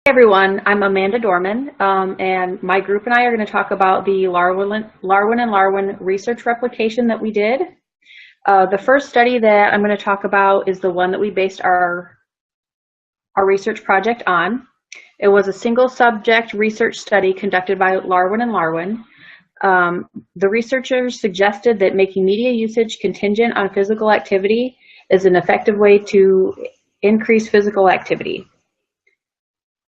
Everyone, I'm Amanda Dorman, and my group and I are going to talk about the Larwin and Larwin research replication that we did. The first study that I'm going to talk about is the one that we based our research project on. It was a single subject research study conducted by Larwin and Larwin. The researchers suggested that making media usage contingent on physical activity is an effective way to increase physical activity.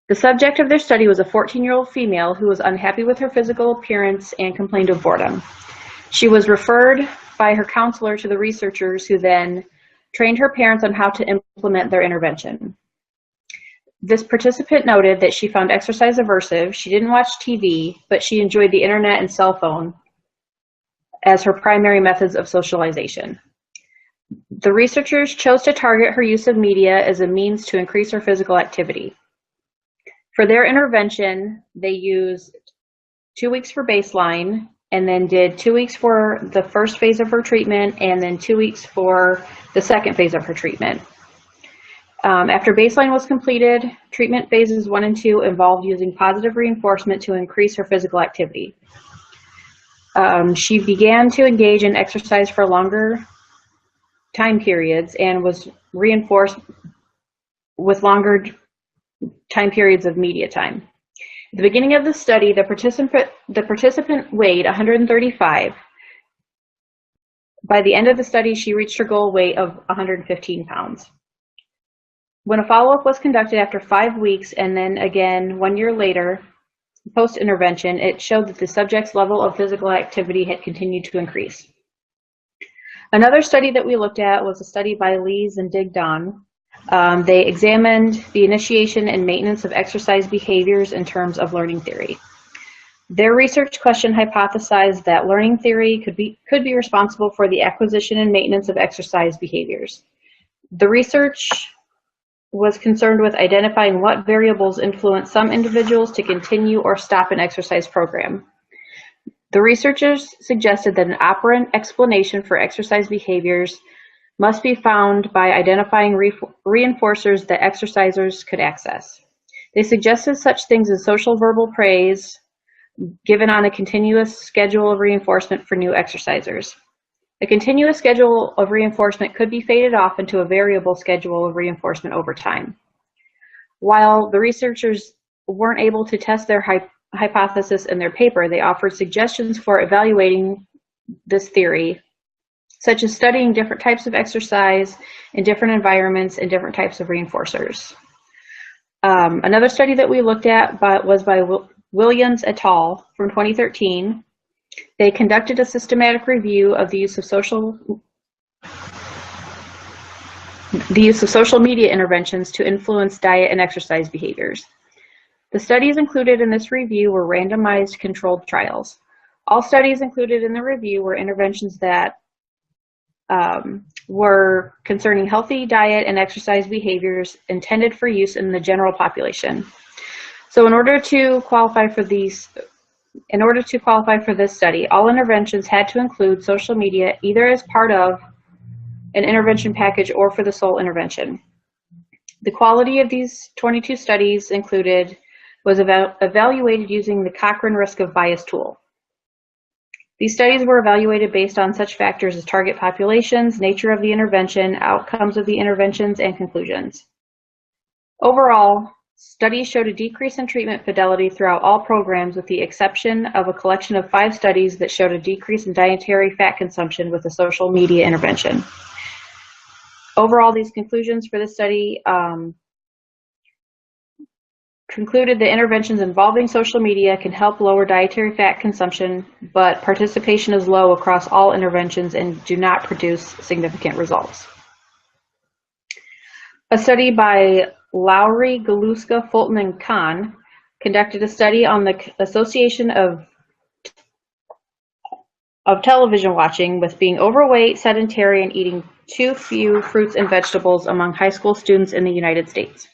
The subject of their study was a 14-year-old female who was unhappy with her physical appearance and complained of boredom. She was referred by her counselor to the researchers, who then trained her parents on how to implement their intervention. This participant noted that she found exercise aversive. She didn't watch TV, but she enjoyed the internet and cell phone as her primary methods of socialization. The researchers chose to target her use of media as a means to increase her physical activity. For their intervention, they used 2 weeks for baseline, and then did 2 weeks for the first phase of her treatment, and then 2 weeks for the second phase of her treatment. After baseline was completed, treatment phases 1 and 2 involved using positive reinforcement to increase her physical activity. She began to engage in exercise for longer time periods and was reinforced with longer time periods of media time. At the beginning of the study, the participant weighed 135. By the end of the study, she reached her goal weight of 115 pounds. When a follow-up was conducted after 5 weeks and then again 1 year later, post-intervention, it showed that the subject's level of physical activity had continued to increase. Another study that we looked at was a study by Lees and Digdon. They examined the initiation and maintenance of exercise behaviors in terms of learning theory. Their research question hypothesized that learning theory could be responsible for the acquisition and maintenance of exercise behaviors. The research was concerned with identifying what variables influence some individuals to continue or stop an exercise program. The researchers suggested that an operant explanation for exercise behaviors must be found by identifying reinforcers that exercisers could access. They suggested such things as social verbal praise given on a continuous schedule of reinforcement for new exercisers. A continuous schedule of reinforcement could be faded off into a variable schedule of reinforcement over time. While the researchers weren't able to test their hypothesis in their paper, they offered suggestions for evaluating this theory, such as studying different types of exercise in different environments and different types of reinforcers. Another study that we looked at was by Williams et al. From 2013. They conducted a systematic review of the use of social media interventions to influence diet and exercise behaviors. The studies included in this review were randomized controlled trials. All studies included in the review were interventions that were concerning healthy diet and exercise behaviors intended for use in the general population. So in order to qualify for this study, all interventions had to include social media either as part of an intervention package or for the sole intervention. The quality of these 22 studies was evaluated using the Cochrane Risk of Bias tool. These studies were evaluated based on such factors as target populations, nature of the intervention, outcomes of the interventions, and conclusions. Overall, studies showed a decrease in treatment fidelity throughout all programs, with the exception of a collection of 5 studies that showed a decrease in dietary fat consumption with a social media intervention. Overall, these conclusions for this study concluded that interventions involving social media can help lower dietary fat consumption, but participation is low across all interventions and do not produce significant results. A study by Lowry, Galuska, Fulton, and Kahn conducted a study on the association of television watching with being overweight, sedentary, and eating too few fruits and vegetables among high school students in the United States.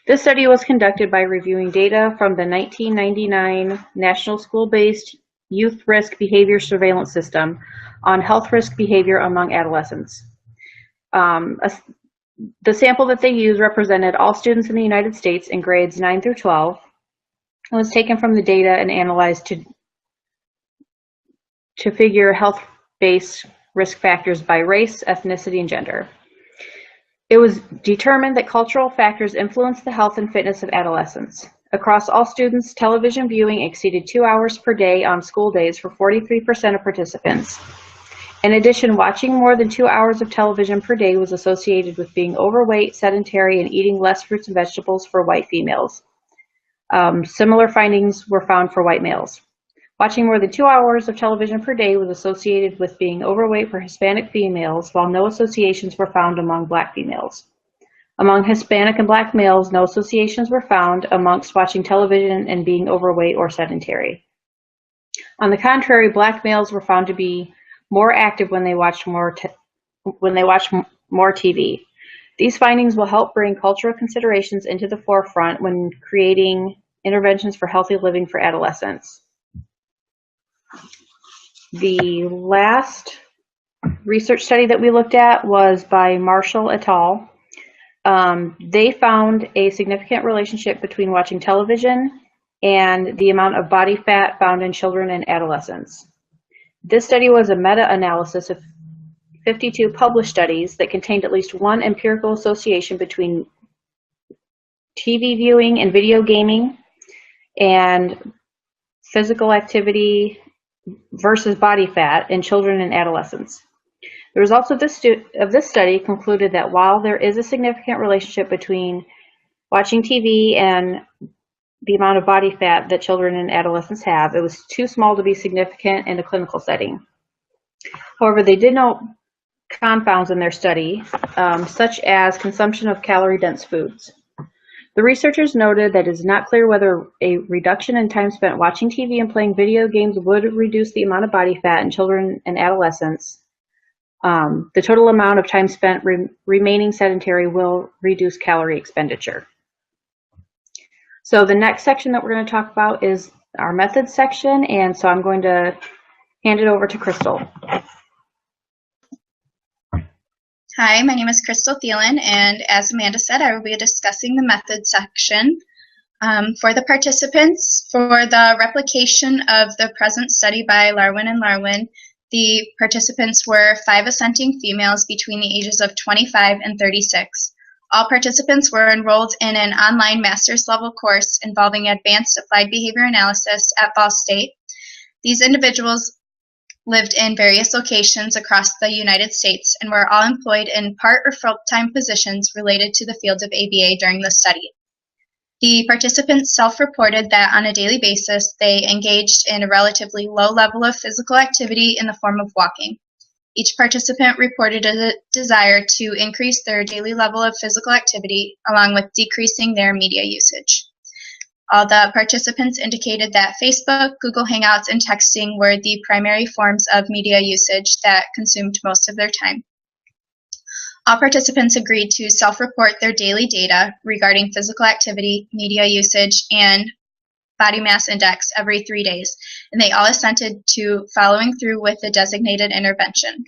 This study was conducted by reviewing data from the 1999 National School-Based Youth Risk Behavior Surveillance System on health risk behavior among adolescents. The sample that they used represented all students in the United States in grades 9 through 12 and was taken from the data and analyzed to figure health-based risk factors by race, ethnicity, and gender. It was determined that cultural factors influence the health and fitness of adolescents. Across all students, television viewing exceeded 2 hours per day on school days for 43% of participants. In addition, watching more than 2 hours of television per day was associated with being overweight, sedentary, and eating less fruits and vegetables for white females. Similar findings were found for white males. Watching more than 2 hours of television per day was associated with being overweight for Hispanic females, while no associations were found among Black females. Among Hispanic and Black males, no associations were found amongst watching television and being overweight or sedentary. On the contrary, Black males were found to be more active when they watched more TV. These findings will help bring cultural considerations into the forefront when creating interventions for healthy living for adolescents. The last research study that we looked at was by Marshall et al. They found a significant relationship between watching television and the amount of body fat found in children and adolescents. This study was a meta-analysis of 52 published studies that contained at least one empirical association between TV viewing and video gaming and physical activity versus body fat in children and adolescents. The results of this study concluded that while there is a significant relationship between watching TV and the amount of body fat that children and adolescents have, it was too small to be significant in a clinical setting. However, they did note confounds in their study, such as consumption of calorie-dense foods. The researchers noted that it is not clear whether a reduction in time spent watching TV and playing video games would reduce the amount of body fat in children and adolescents. The total amount of time spent remaining sedentary will reduce calorie expenditure. So the next section that we're going to talk about is our methods section, and so I'm going to hand it over to Crystal. Hi, my name is Crystal Thielen, and as Amanda said, I will be discussing the methods section. For the participants, for the replication of the present study by Larwin and Larwin, the participants were 5 assenting females between the ages of 25 and 36. All participants were enrolled in an online master's level course involving advanced applied behavior analysis at Ball State. These individuals lived in various locations across the United States and were all employed in part or full-time positions related to the field of ABA during the study. The participants self-reported that on a daily basis they engaged in a relatively low level of physical activity in the form of walking. Each participant reported a desire to increase their daily level of physical activity along with decreasing their media usage. All the participants indicated that Facebook, Google Hangouts, and texting were the primary forms of media usage that consumed most of their time. All participants agreed to self-report their daily data regarding physical activity, media usage, and body mass index every 3 days, and they all assented to following through with the designated intervention.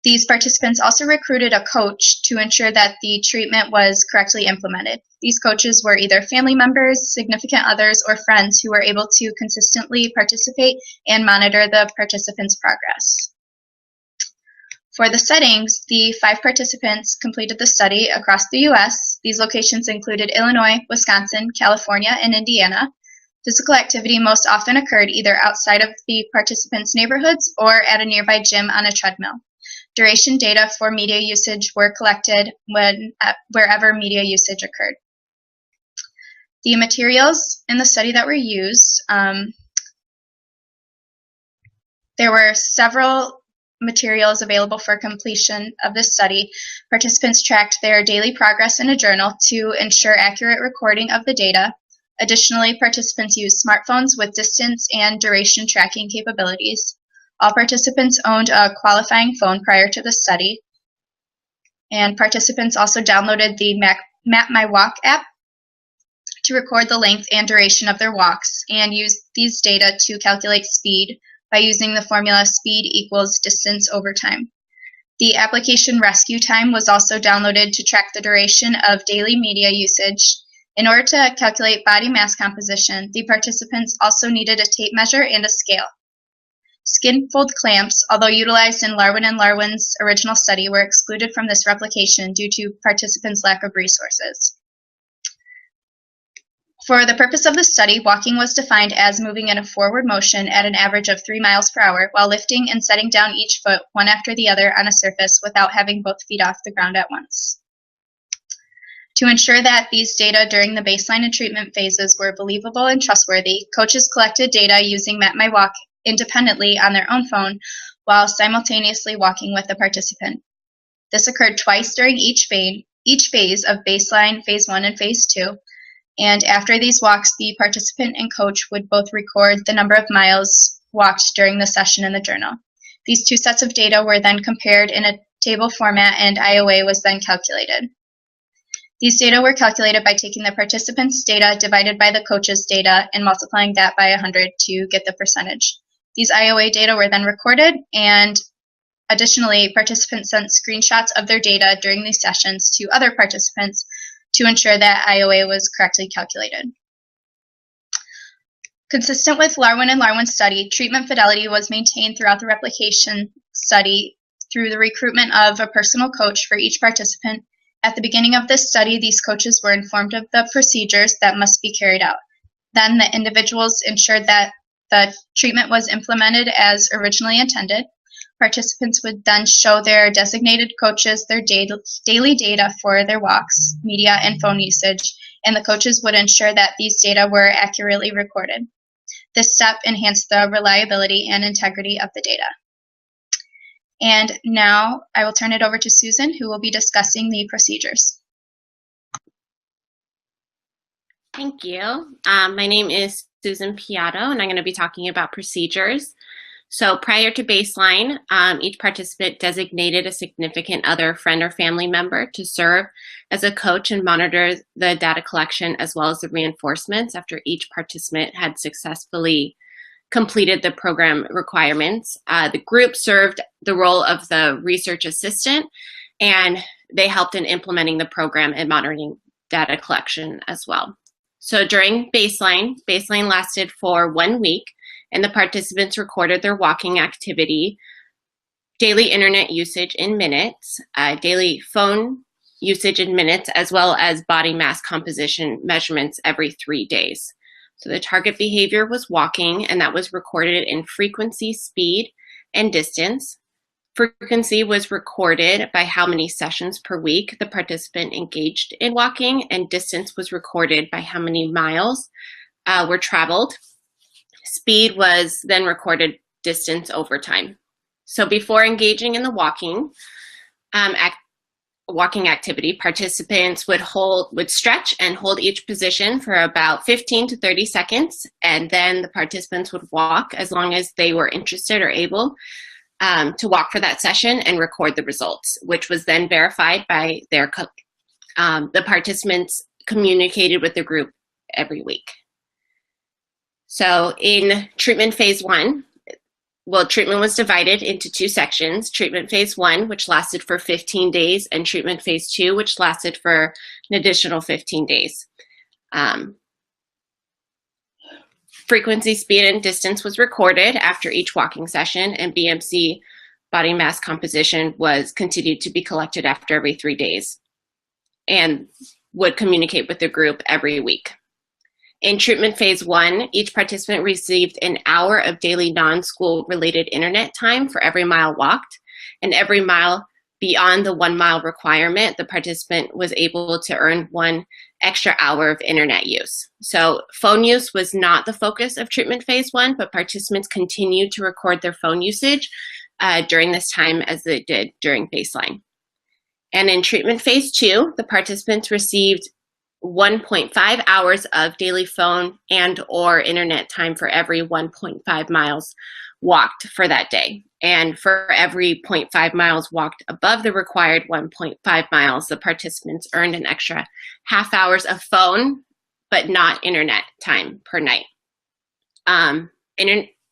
These participants also recruited a coach to ensure that the treatment was correctly implemented. These coaches were either family members, significant others, or friends who were able to consistently participate and monitor the participants' progress. For the settings, the 5 participants completed the study across the U.S. These locations included Illinois, Wisconsin, California, and Indiana. Physical activity most often occurred either outside of the participants' neighborhoods or at a nearby gym on a treadmill. Duration data for media usage were collected wherever media usage occurred. The materials in the study that were used, there were several materials available for completion of this study. Participants tracked their daily progress in a journal to ensure accurate recording of the data. Additionally, participants used smartphones with distance and duration tracking capabilities. All participants owned a qualifying phone prior to the study, and participants also downloaded the Map My Walk app to record the length and duration of their walks and used these data to calculate speed by using the formula speed equals distance over time. The application rescue time was also downloaded to track the duration of daily media usage. In order to calculate body mass composition, the participants also needed a tape measure and a scale. Skin fold clamps, although utilized in Larwin and Larwin's original study, were excluded from this replication due to participants' lack of resources. For the purpose of the study, walking was defined as moving in a forward motion at an average of 3 miles per hour while lifting and setting down each foot one after the other on a surface without having both feet off the ground at once. To ensure that these data during the baseline and treatment phases were believable and trustworthy, coaches collected data using MapMyWalk independently on their own phone while simultaneously walking with the participant. This occurred twice during each phase of baseline, phase 1, and phase 2. And after these walks, the participant and coach would both record the number of miles walked during the session in the journal. These two sets of data were then compared in a table format, and IOA was then calculated. These data were calculated by taking the participants' data divided by the coach's data and multiplying that by 100 to get the percentage. These IOA data were then recorded, and additionally, participants sent screenshots of their data during these sessions to other participants to ensure that IOA was correctly calculated. Consistent with Larwin and Larwin's study, treatment fidelity was maintained throughout the replication study through the recruitment of a personal coach for each participant. At the beginning of this study, these coaches were informed of the procedures that must be carried out. Then the individuals ensured that the treatment was implemented as originally intended. Participants would then show their designated coaches their daily data for their walks, media, and phone usage, and the coaches would ensure that these data were accurately recorded. This step enhanced the reliability and integrity of the data. And now I will turn it over to Susan, who will be discussing the procedures. Thank you. My name is Susan Piatto, and I'm going to be talking about procedures. So prior to baseline, each participant designated a significant other, friend, or family member to serve as a coach and monitor the data collection as well as the reinforcements after each participant had successfully completed the program requirements. The group served the role of the research assistant, and they helped in implementing the program and monitoring data collection as well. So during baseline lasted for 1 week, and the participants recorded their walking activity, daily internet usage in minutes, daily phone usage in minutes, as well as body mass composition measurements every 3 days. So the target behavior was walking, and that was recorded in frequency, speed, and distance. Frequency was recorded by how many sessions per week the participant engaged in walking, and distance was recorded by how many miles were traveled. Speed was then recorded distance over time. So before engaging in the walking activity, participants would stretch and hold each position for about 15 to 30 seconds, and then the participants would walk as long as they were interested or able to walk for that session and record the results, which was then verified by the participants communicated with the group every week. So in treatment phase 1, treatment was divided into 2 sections: treatment phase 1, which lasted for 15 days, and treatment phase 2, which lasted for an additional 15 days. Frequency, speed, and distance was recorded after each walking session, and BMC body mass composition was continued to be collected after every 3 days and would communicate with the group every week. In treatment phase 1, each participant received an hour of daily non-school related internet time for every mile walked, and every mile beyond the 1 mile requirement, the participant was able to earn 1 extra hour of internet use. So phone use was not the focus of treatment phase 1, but participants continued to record their phone usage during this time as they did during baseline. And in treatment phase 2, the participants received 1.5 hours of daily phone and or internet time for every 1.5 miles walked for that day. And for every 0.5 miles walked above the required 1.5 miles, the participants earned an extra half hours of phone, but not internet time per night.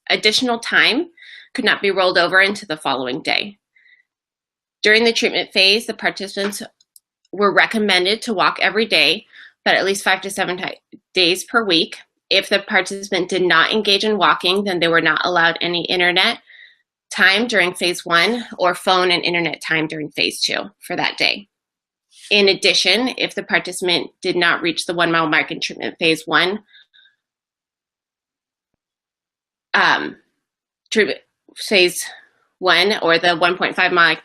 Additional time could not be rolled over into the following day. During the treatment phase, the participants were recommended to walk every day, but at least 5 to 7 days per week. If the participant did not engage in walking, then they were not allowed any internet time during phase 1 or phone and internet time during phase 2 for that day. In addition, if the participant did not reach the 1 mile mark in treatment phase 1, phase 1 or the 1.5 mile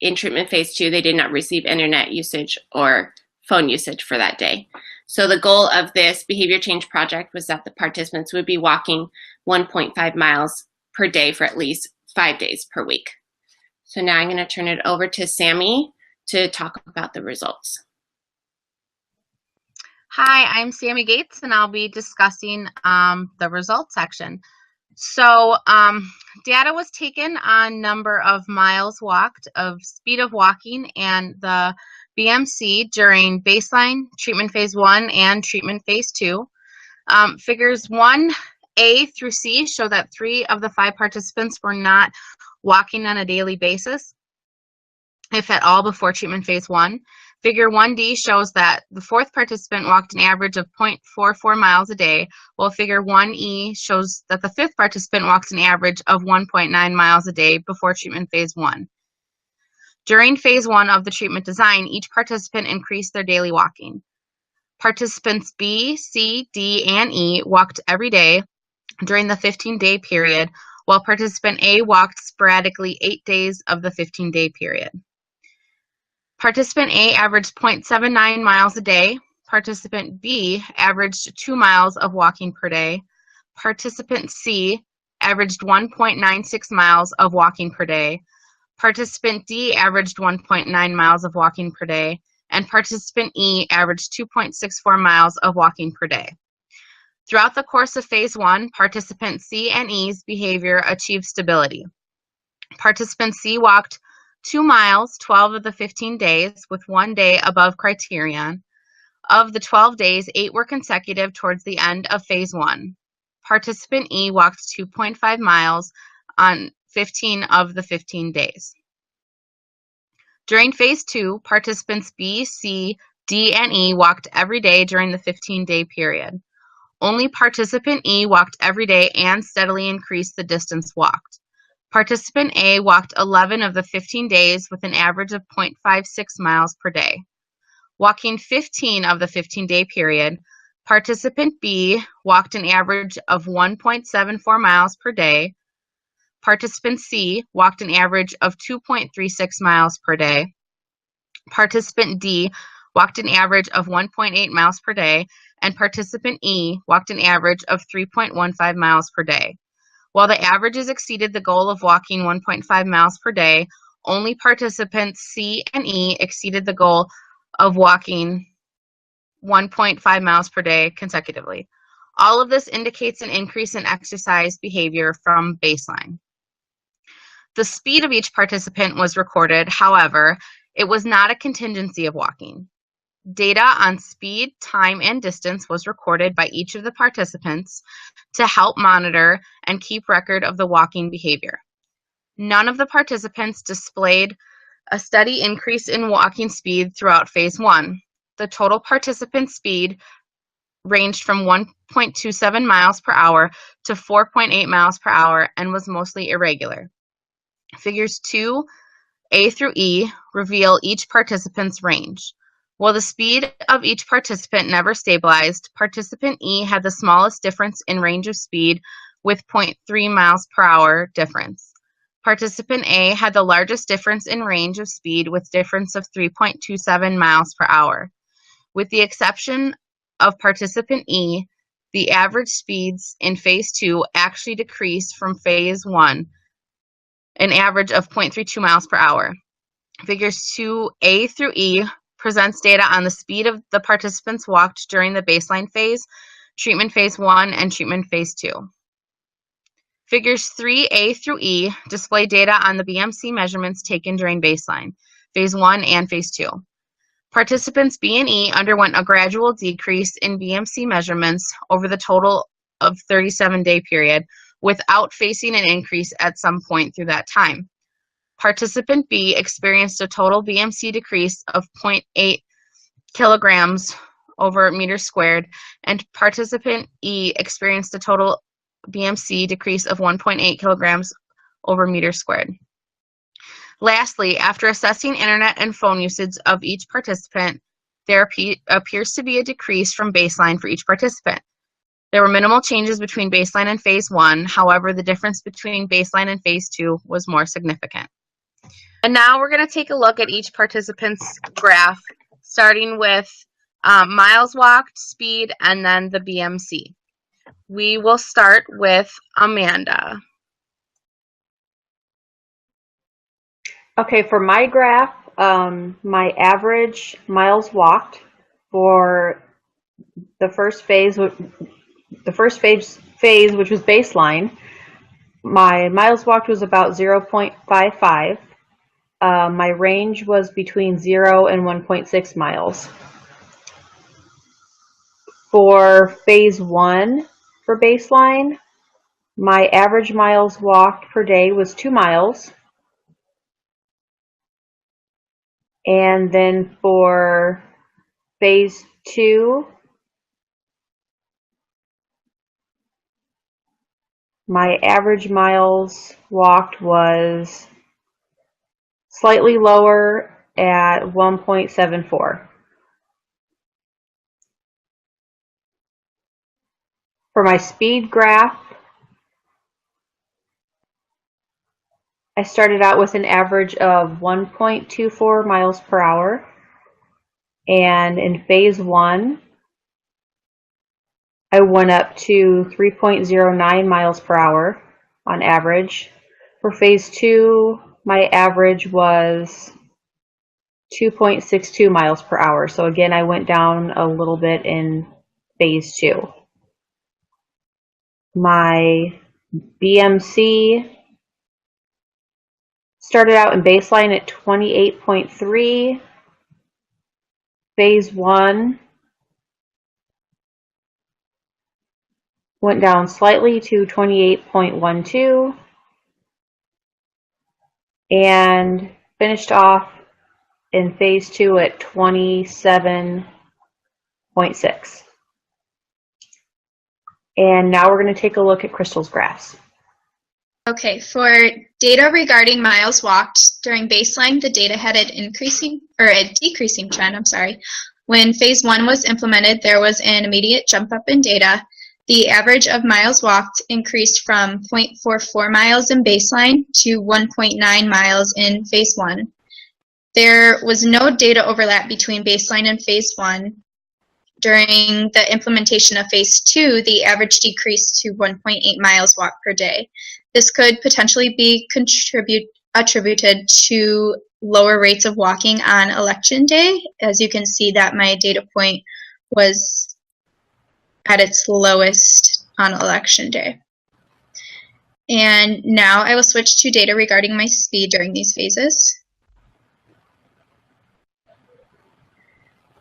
in treatment phase 2, they did not receive internet usage or phone usage for that day. So the goal of this behavior change project was that the participants would be walking 1.5 miles per day for at least 5 days per week. So now I'm going to turn it over to Sammy to talk about the results. Hi, I'm Sammy Gates, and I'll be discussing the results section. So data was taken on number of miles walked, of speed of walking, and the BMC during baseline, treatment phase 1, and treatment phase 2. Figures 1A through C show that 3 of the 5 participants were not walking on a daily basis, if at all, before treatment phase 1. Figure 1D shows that the 4th participant walked an average of 0.44 miles a day, while figure 1E shows that the 5th participant walked an average of 1.9 miles a day before treatment phase 1. During phase 1 of the treatment design, each participant increased their daily walking. Participants B, C, D, and E walked every day during the 15-day period, while participant A walked sporadically 8 days of the 15-day period. Participant A averaged 0.79 miles a day. Participant B averaged 2 miles of walking per day. Participant C averaged 1.96 miles of walking per day. Participant D averaged 1.9 miles of walking per day. And participant E averaged 2.64 miles of walking per day. Throughout the course of phase 1, participant C and E's behavior achieved stability. Participant C walked 2 miles 12 of the 15 days, with 1 day above criterion. Of the 12 days, 8 were consecutive towards the end of phase 1. Participant E walked 2.5 miles on 15 of the 15 days. During phase 2, participants B, C, D, and E walked every day during the 15-day period. Only participant E walked every day and steadily increased the distance walked. Participant A walked 11 of the 15 days with an average of 0.56 miles per day. Walking 15 of the 15-day period, participant B walked an average of 1.74 miles per day. Participant C walked an average of 2.36 miles per day. Participant D walked an average of 1.8 miles per day, and participant E walked an average of 3.15 miles per day. While the averages exceeded the goal of walking 1.5 miles per day, only participants C and E exceeded the goal of walking 1.5 miles per day consecutively. All of this indicates an increase in exercise behavior from baseline. The speed of each participant was recorded. However, it was not a contingency of walking. Data on speed, time, and distance was recorded by each of the participants to help monitor and keep record of the walking behavior. None of the participants displayed a steady increase in walking speed throughout phase 1. The total participant speed ranged from 1.27 miles per hour to 4.8 miles per hour and was mostly irregular. Figures 2A through E reveal each participant's range. While the speed of each participant never stabilized, participant E had the smallest difference in range of speed with 0.3 miles per hour difference. Participant A had the largest difference in range of speed with difference of 3.27 miles per hour. With the exception of participant E, the average speeds in phase 2 actually decreased from phase 1, an average of 0.32 miles per hour. Figures 2A through E presents data on the speed of the participants walked during the baseline phase, treatment phase 1, and treatment phase 2. Figures 3A through E display data on the BMC measurements taken during baseline, phase 1, and phase 2. Participants B and E underwent a gradual decrease in BMC measurements over the total of 37-day period without facing an increase at some point through that time. Participant B experienced a total BMC decrease of 0.8 kilograms over meter squared, and participant E experienced a total BMC decrease of 1.8 kilograms over meter squared. Lastly, after assessing internet and phone usage of each participant, there appears to be a decrease from baseline for each participant. There were minimal changes between baseline and phase 1. However, the difference between baseline and phase 2 was more significant. And now we're going to take a look at each participant's graph, starting with miles walked, speed, and then the BMC. We will start with Amanda. Okay, for my graph, my average miles walked for the first phase, which was baseline, my miles walked was about 0.55. My range was between 0 and 1.6 miles. For phase 1 for baseline, my average miles walked per day was 2 miles. And then for phase 2, my average miles walked was slightly lower at 1.74. For my speed graph, I started out with an average of 1.24 miles per hour, and in phase 1, I went up to 3.09 miles per hour on average. For phase 2, my average was 2.62 miles per hour. So again, I went down a little bit in phase 2. My BMC started out in baseline at 28.3. Phase 1 went down slightly to 28.12 and finished off in phase 2 at 27.6. And now we're going to take a look at Crystal's graphs. Okay, for data regarding miles walked, during baseline, the data had a decreasing trend, When phase 1 was implemented, there was an immediate jump up in data. The average of miles walked increased from 0.44 miles in baseline to 1.9 miles in phase 1. There was no data overlap between baseline and phase 1. During the implementation of phase 2, the average decreased to 1.8 miles walked per day. This could potentially be attributed to lower rates of walking on election day. As you can see that my data point was at its lowest on election day. And now I will switch to data regarding my speed during these phases.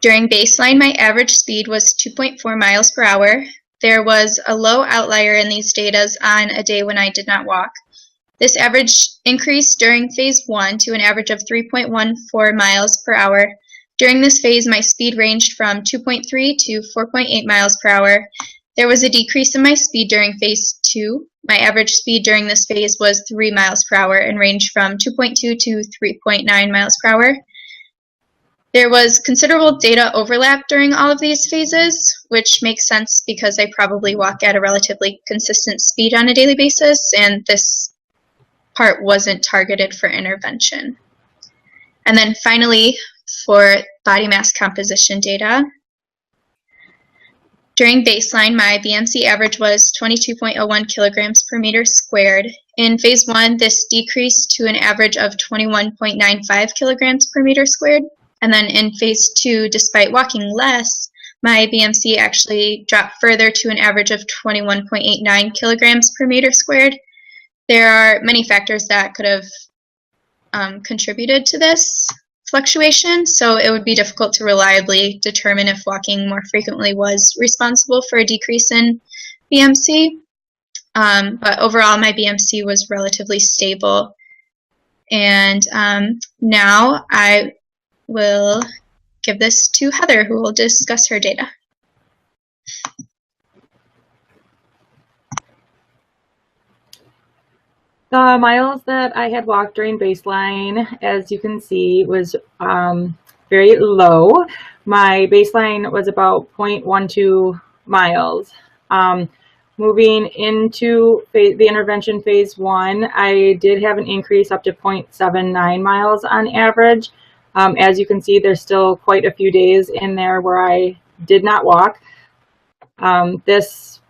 During baseline, my average speed was 2.4 miles per hour. There was a low outlier in these data on a day when I did not walk. This average increased during phase 1 to an average of 3.14 miles per hour. During this phase, my speed ranged from 2.3 to 4.8 miles per hour. There was a decrease in my speed during phase 2. My average speed during this phase was 3 miles per hour and ranged from 2.2 to 3.9 miles per hour. There was considerable data overlap during all of these phases, which makes sense because I probably walk at a relatively consistent speed on a daily basis, and this part wasn't targeted for intervention. And then finally, for body mass composition data, during baseline, my BMC average was 22.01 kilograms per meter squared. In phase 1, this decreased to an average of 21.95 kilograms per meter squared. And then in phase 2, despite walking less, my BMC actually dropped further to an average of 21.89 kilograms per meter squared. There are many factors that could have contributed to this fluctuation, so it would be difficult to reliably determine if walking more frequently was responsible for a decrease in BMC. But overall, my BMC was relatively stable And now I will give this to Heather, who will discuss her data. The miles that I had walked during baseline, as you can see, was very low. My baseline was about 0.12 miles. Moving into the intervention phase 1, I did have an increase up to 0.79 miles on average. As you can see, there's still quite a few days in there where I did not walk. This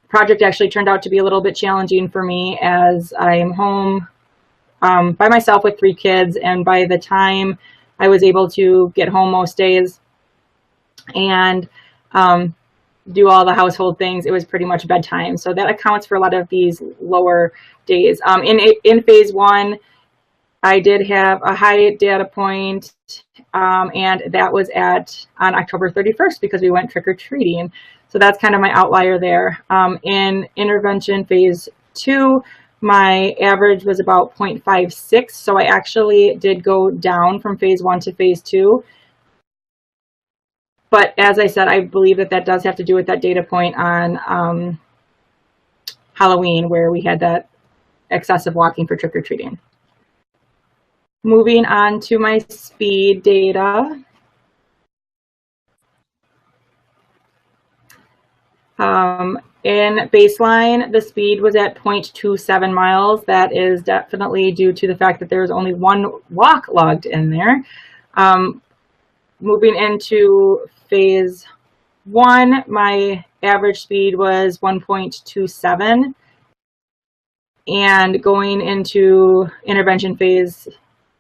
project actually turned out to be a little bit challenging for me, as I am home by myself with 3 kids, and by the time I was able to get home most days and do all the household things, it was pretty much bedtime. So that accounts for a lot of these lower days. In phase 1, I did have a high data point, and that was on October 31st, because we went trick-or-treating. So that's kind of my outlier there. In intervention phase 2, my average was about 0.56. So I actually did go down from phase 1 to phase 2. But as I said, I believe that does have to do with that data point on Halloween, where we had that excessive walking for trick-or-treating. Moving on to my speed data. In baseline, the speed was at 0.27 miles. That is definitely due to the fact that there's only 1 walk logged in there. Moving into phase 1, my average speed was 1.27. And going into intervention phase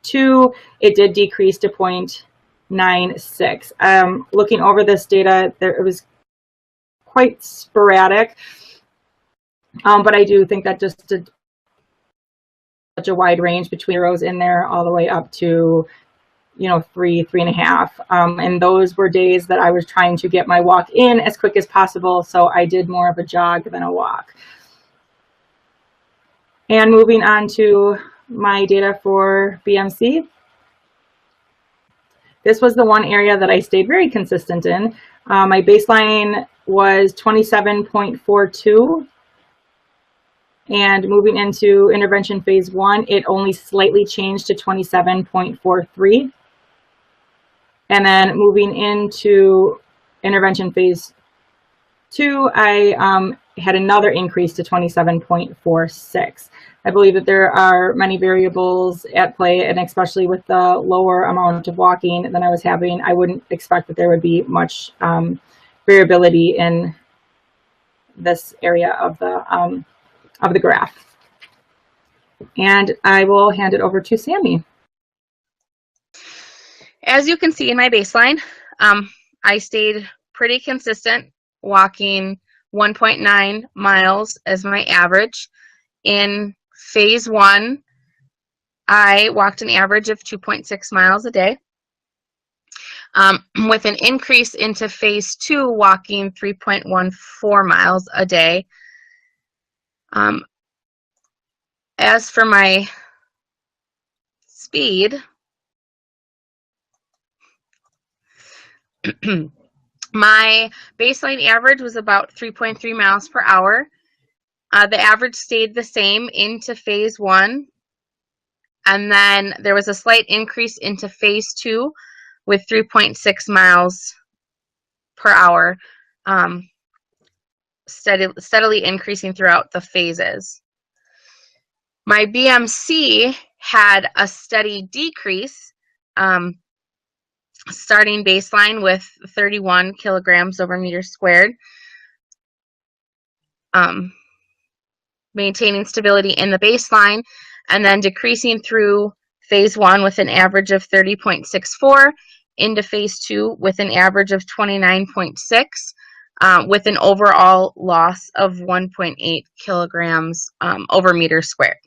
2, it did decrease to 0.96. Looking over this data, it was quite sporadic, but I do think that just such a wide range between zeros in there all the way up to 3.5, and those were days that I was trying to get my walk in as quick as possible, so I did more of a jog than a walk. And moving on to my data for BMC, this was the one area that I stayed very consistent in. My baseline was 27.42, and moving into intervention phase 1, it only slightly changed to 27.43. And then moving into intervention phase 2, I had another increase to 27.46. I believe that there are many variables at play, and especially with the lower amount of walking than I was having, I wouldn't expect that there would be much variability in this area of the graph. And I will hand it over to Sammy. As you can see in my baseline, I stayed pretty consistent, walking 1.9 miles as my average. In phase 1, I walked an average of 2.6 miles a day, with an increase into phase 2, walking 3.14 miles a day. As for my speed, my baseline average was about 3.3 miles per hour. The average stayed the same into phase 1, and then there was a slight increase into phase 2 with 3.6 miles per hour, steadily increasing throughout the phases. My BMC had a steady decrease, starting baseline with 31 kilograms over meter squared, maintaining stability in the baseline, and then decreasing through phase 1 with an average of 30.64, into phase 2 with an average of 29.6, with an overall loss of 1.8 kilograms over meter squared.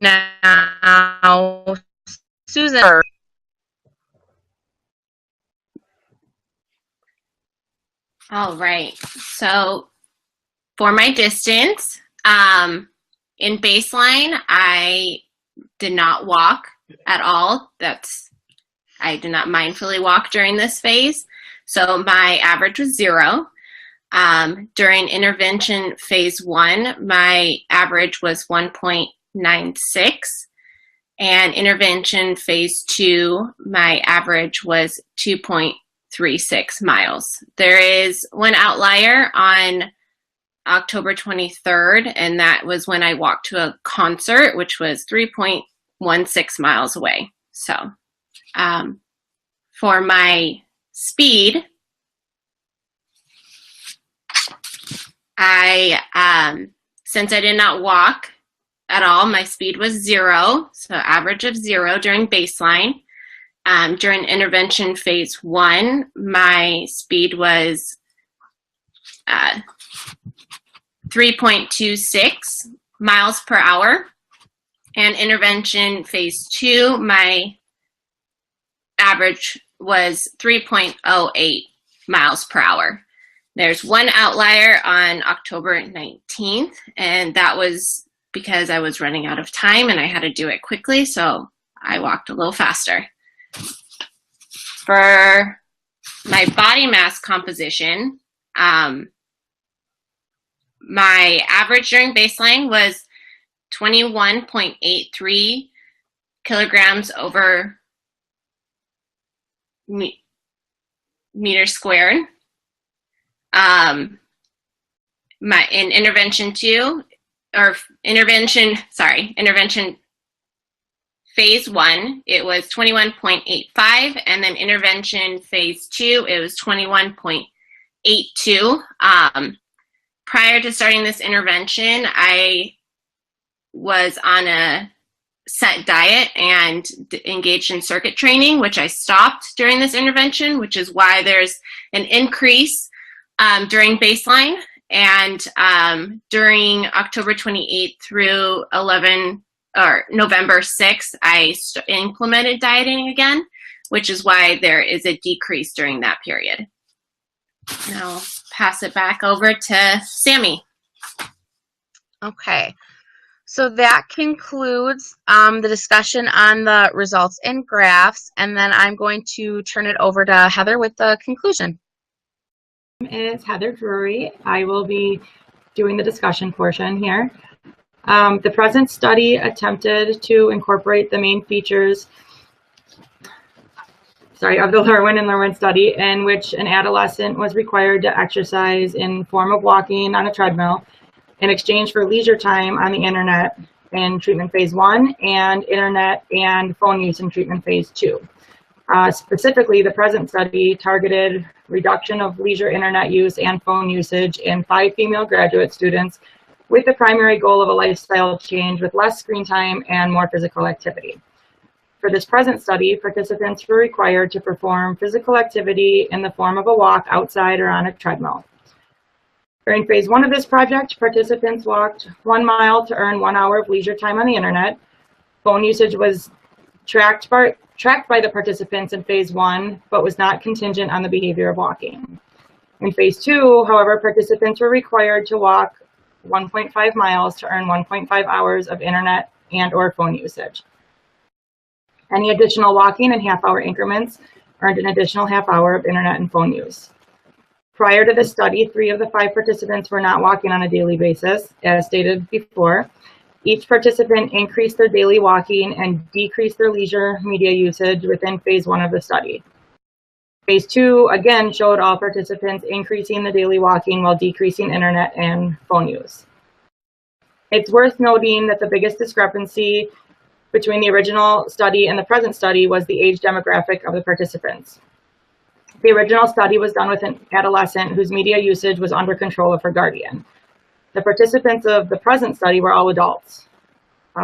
Now, Susan. All right. So for my distance, in baseline, I did not walk at all. I did not mindfully walk during this phase. So my average was 0. During intervention phase 1, my average was 1.96. And intervention phase 2, my average was 2.36 miles. There is one outlier on October 23rd, and that was when I walked to a concert, which was 3.16 miles away. So for my speed, since I did not walk at all, my speed was 0, so average of 0 during baseline. During intervention phase 1, my speed was 3.26 miles per hour. And intervention phase 2, my average was 3.08 miles per hour. There's one outlier on October 19th, and that was because I was running out of time and I had to do it quickly, so I walked a little faster. For my body mass composition, my average during baseline was 21.83 kilograms over meter squared. In intervention phase 1, it was 21.85, and then intervention phase 2, it was 21.82. Prior to starting this intervention, I was on a set diet and engaged in circuit training, which I stopped during this intervention, which is why there's an increase during baseline. And during October 28th through November 6th, I implemented dieting again, which is why there is a decrease during that period. Now I'll pass it back over to Sammy. Okay, so that concludes the discussion on the results and graphs, and then I'm going to turn it over to Heather with the conclusion. It's Heather Drury. I will be doing the discussion portion here. The present study attempted to incorporate the main features of the Lurwin and Lurwin study, in which an adolescent was required to exercise in form of walking on a treadmill in exchange for leisure time on the internet in treatment phase 1 and internet and phone use in treatment phase 2. Specifically, the present study targeted reduction of leisure internet use and phone usage in 5 female graduate students with the primary goal of a lifestyle change with less screen time and more physical activity. For this present study, participants were required to perform physical activity in the form of a walk outside or on a treadmill. During phase 1 of this project, participants walked 1 mile to earn 1 hour of leisure time on the internet. Phone usage was tracked by the participants in phase 1, but was not contingent on the behavior of walking. In phase 2, however, participants were required to walk 1.5 miles to earn 1.5 hours of internet and or phone usage. Any additional walking in half-hour increments earned an additional half hour of internet and phone use. Prior to the study, 3 of the 5 participants were not walking on a daily basis, as stated before. Each participant increased their daily walking and decreased their leisure media usage within phase 1 of the study. Phase 2 again showed all participants increasing the daily walking while decreasing internet and phone use. It's worth noting that the biggest discrepancy between the original study and the present study was the age demographic of the participants. The original study was done with an adolescent whose media usage was under control of her guardian. The participants of the present study were all adults.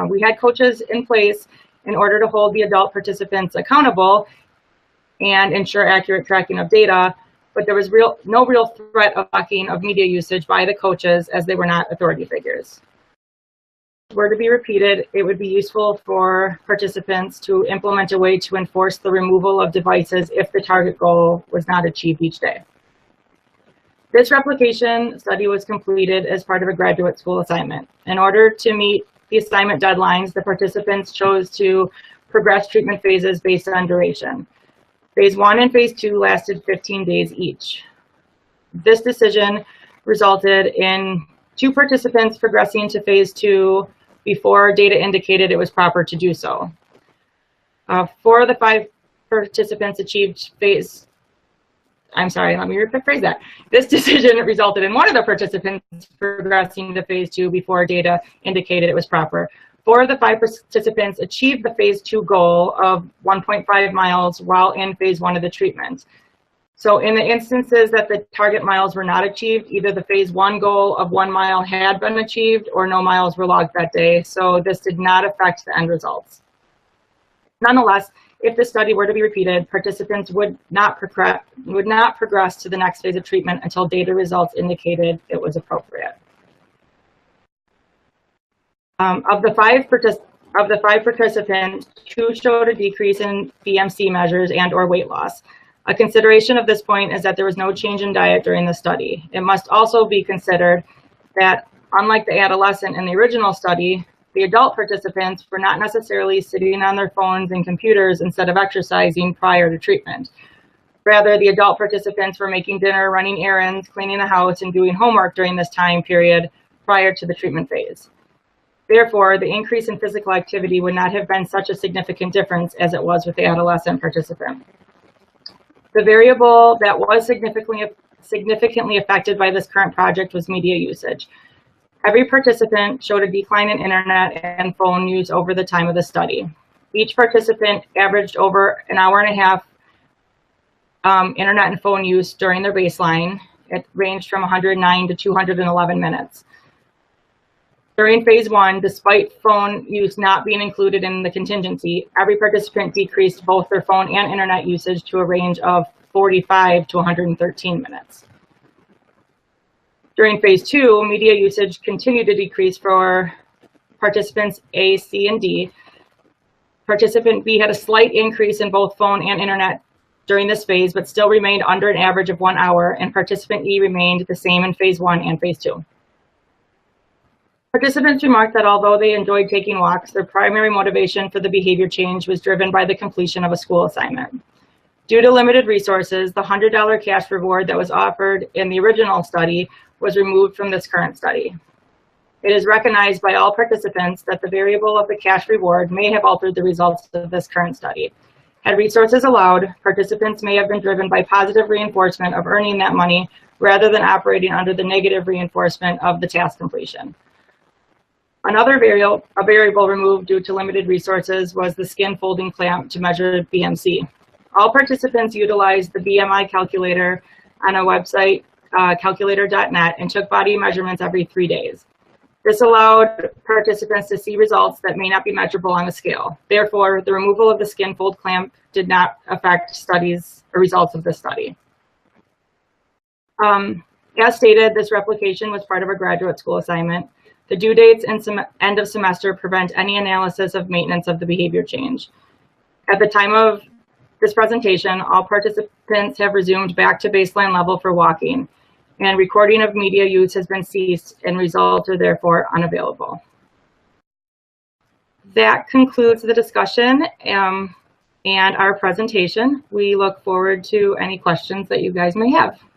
We had coaches in place in order to hold the adult participants accountable and ensure accurate tracking of data, but there was no real threat of tracking of media usage by the coaches, as they were not authority figures. If it were to be repeated, it would be useful for participants to implement a way to enforce the removal of devices if the target goal was not achieved each day. This replication study was completed as part of a graduate school assignment. In order to meet the assignment deadlines, the participants chose to progress treatment phases based on duration. Phase 1 and Phase 2 lasted 15 days each. This decision resulted in 2 participants progressing to Phase 2 before data indicated it was proper to do so. 4 of the 5 participants achieved phase, I'm sorry, let me rephrase that. This decision resulted in 1 of the participants progressing to Phase 2 before data indicated it was proper. 4 of the 5 participants achieved the Phase 2 goal of 1.5 miles while in Phase 1 of the treatment. So in the instances that the target miles were not achieved, either the Phase 1 goal of 1 mile had been achieved or no miles were logged that day. So this did not affect the end results. Nonetheless, if the study were to be repeated, participants would not progress to the next phase of treatment until data results indicated it was appropriate. Of the five participants, 2 showed a decrease in BMC measures and/or weight loss. A consideration of this point is that there was no change in diet during the study. It must also be considered that, unlike the adolescent in the original study, the adult participants were not necessarily sitting on their phones and computers instead of exercising prior to treatment. Rather, the adult participants were making dinner, running errands, cleaning the house, and doing homework during this time period prior to the treatment phase. Therefore, the increase in physical activity would not have been such a significant difference as it was with the adolescent participant. The variable that was significantly affected by this current project was media usage. Every participant showed a decline in internet and phone use over the time of the study. Each participant averaged over an hour and a half internet and phone use during their baseline. It ranged from 109 to 211 minutes. During Phase 1, despite phone use not being included in the contingency, every participant decreased both their phone and internet usage to a range of 45 to 113 minutes. During Phase 2, media usage continued to decrease for participants A, C, and D. Participant B had a slight increase in both phone and internet during this phase, but still remained under an average of 1 hour, and participant E remained the same in Phase 1 and Phase 2. Participants remarked that although they enjoyed taking walks, their primary motivation for the behavior change was driven by the completion of a school assignment. Due to limited resources, the $100 cash reward that was offered in the original study was removed from this current study. It is recognized by all participants that the variable of the cash reward may have altered the results of this current study. Had resources allowed, participants may have been driven by positive reinforcement of earning that money rather than operating under the negative reinforcement of the task completion. Another variable removed due to limited resources was the skin folding clamp to measure BMC. All participants utilized the BMI calculator on a website, calculator.net, and took body measurements every 3 days. This allowed participants to see results that may not be measurable on a scale. Therefore, the removal of the skin fold clamp did not affect studies or results of the study. As stated, this replication was part of a graduate school assignment. The due dates and end of semester prevent any analysis of maintenance of the behavior change. At the time of this presentation, all participants have resumed back to baseline level for walking, and recording of media use has been ceased and results are therefore unavailable. That concludes the discussion and our presentation. We look forward to any questions that you guys may have.